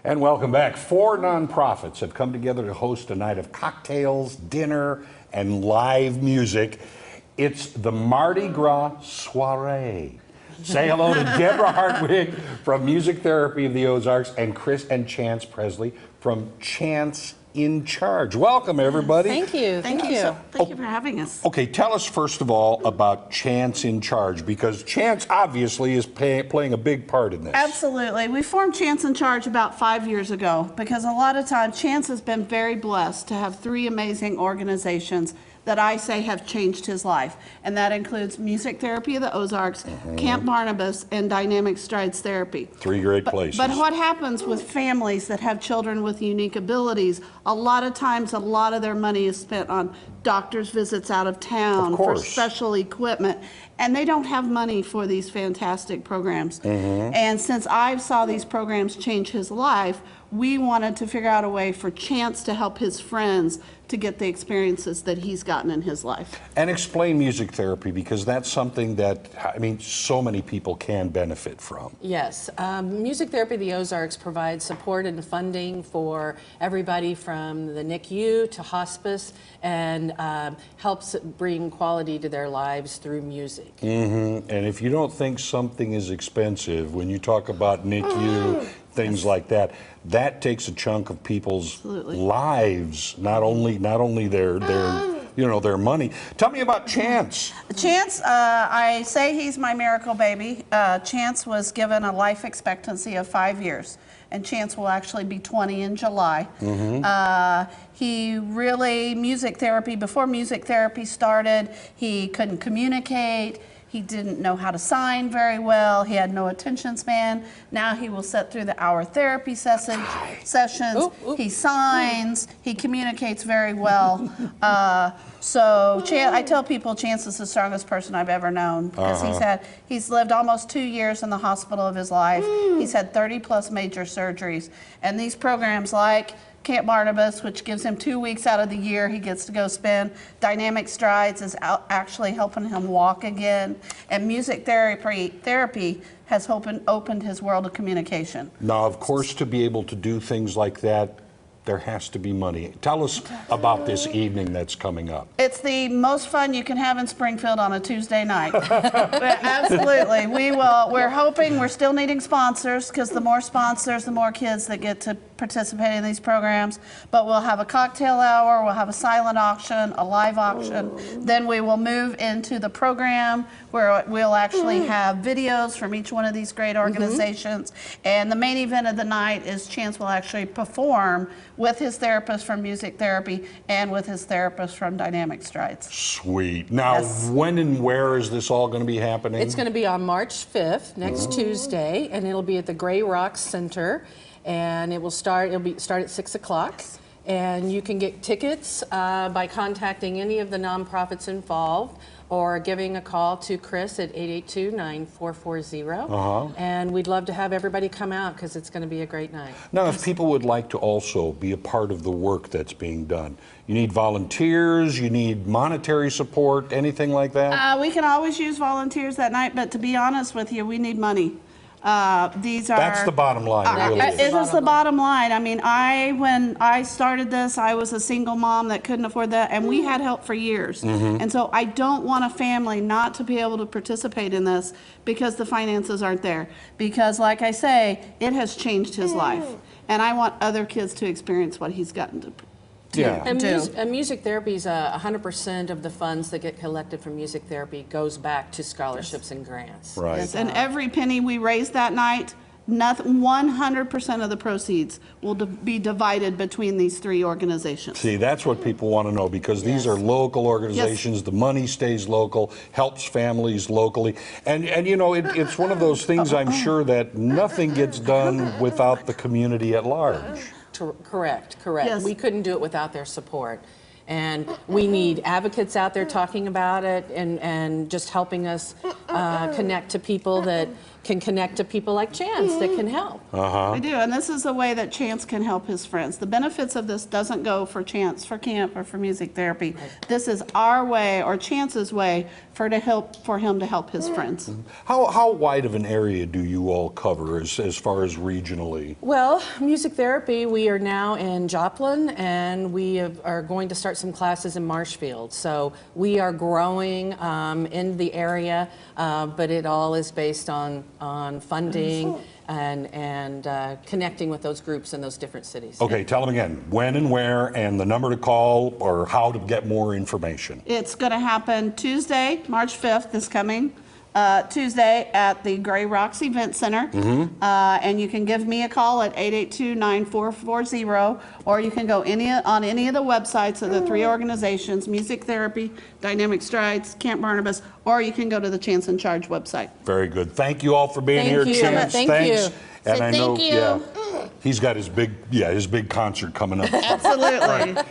And welcome back. 4 nonprofits have come together to host a night of cocktails, dinner, and live music. It's the Mardi Gras Soiree. Say hello to Deborah Hartwig from Music Therapy of the Ozarks and Chris and Chance Presley from Chance in Charge. Welcome, everybody. Thank you. Thank you. Thank you for having us. Okay, tell us first of all about Chance in Charge, because Chance obviously is playing a big part in this. Absolutely. We formed Chance in Charge about 5 years ago because a lot of times Chance has been very blessed to have 3 amazing organizations that I say have changed his life. And that includes Music Therapy of the Ozarks, Camp Barnabas, and Dynamic Strides Therapy. 3 great places. But what happens with families that have children with unique abilities, a lot of times a lot of their money is spent on doctor's visits out of town, for special equipment, and they don't have money for these fantastic programs. And since I saw these programs change his life, we wanted to figure out a way for Chance to help his friends to get the experiences that he's gotten in his life. And explain music therapy, because that's something that, I mean, so many people can benefit from. Yes. Music Therapy of the Ozarks provides support and funding for everybody from the NICU to hospice, and helps bring quality to their lives through music. And if you don't think something is expensive, when you talk about NICU, things like that, that takes a chunk of people's lives, not only their their money. Tell me about Chance. Chance, I say he's my miracle baby. Chance was given a life expectancy of 5 years, and Chance will actually be 20 in July. He really, before music therapy started, he couldn't communicate. He didn't know how to sign very well. He had no attention span. Now he will sit through the hour therapy sessions. He signs. He communicates very well. I tell people Chance is the strongest person I've ever known, because he's lived almost 2 years in the hospital of his life. He's had 30+ major surgeries, and these programs like Camp Barnabas, which gives him 2 weeks out of the year he gets to go spend. Dynamic Strides is actually helping him walk again. And music therapy has opened his world of communication. Now, of course, to be able to do things like that, there has to be money. Tell us about this evening that's coming up. It's the most fun you can have in Springfield on a Tuesday night. Absolutely. We're hoping, we're still needing sponsors, because the more sponsors, the more kids that get to participate in these programs. But we'll have a cocktail hour, we'll have a silent auction, a live auction. Then we will move into the program where we'll actually have videos from each one of these great organizations. And the main event of the night is Chance will actually perform with his therapist from Music Therapy and with his therapist from Dynamic Strides. Sweet. Now, when and where is this all going to be happening? It's going to be on March 5th, next Tuesday, and it'll be at the Gray Rock Center, and it'll start at 6 o'clock. And you can get tickets by contacting any of the nonprofits involved, or giving a call to Chris at 882-9440. And we'd love to have everybody come out, because it's going to be a great night. Now, if people would like to also be a part of the work that's being done, you need volunteers, you need monetary support, anything like that? We can always use volunteers that night, but to be honest with you, we need money. That's the bottom line. It is the bottom line. I mean, when I started this, I was a single mom that couldn't afford that, and we had help for years. And so I don't want a family not to be able to participate in this because the finances aren't there. Because, like I say, it has changed his life, and I want other kids to experience what he's gotten to. And music therapy is 100% of the funds that get collected from music therapy goes back to scholarships and grants. Right. Yes, and every penny we raise that night, 100% of the proceeds will be divided between these 3 organizations. See, that's what people want to know, because these are local organizations. The money stays local, helps families locally. And you know, it's one of those things, I'm sure, that nothing gets done without the community at large. Correct. Yes. We couldn't do it without their support. And we need advocates out there talking about it, and just helping us connect to people that can connect to people like Chance that can help. We do, and this is a way that Chance can help his friends. The benefits of this doesn't go for Chance, for camp, or for music therapy. This is our way, or Chance's way, for him to help his friends. How wide of an area do you all cover as far as regionally? Well, music therapy, we are now in Joplin, and we are going to start some classes in Marshfield. So we are growing in the area, but it all is based on funding and connecting with those groups in those different cities. Okay, tell them again, when and where, and the number to call, or how to get more information. It's going to happen Tuesday, March 5th, this coming Tuesday at the Gray Rocks Event Center. And you can give me a call at 882-9440, or you can go on any of the websites of the three organizations, Music Therapy, Dynamic Strides, Camp Barnabas, or you can go to the Chance in Charge website. Very good. Thank you all for being Thank here, you. Chance. Thank Thanks. you. And So I know, thank you. yeah, he's got his big concert coming up. Absolutely.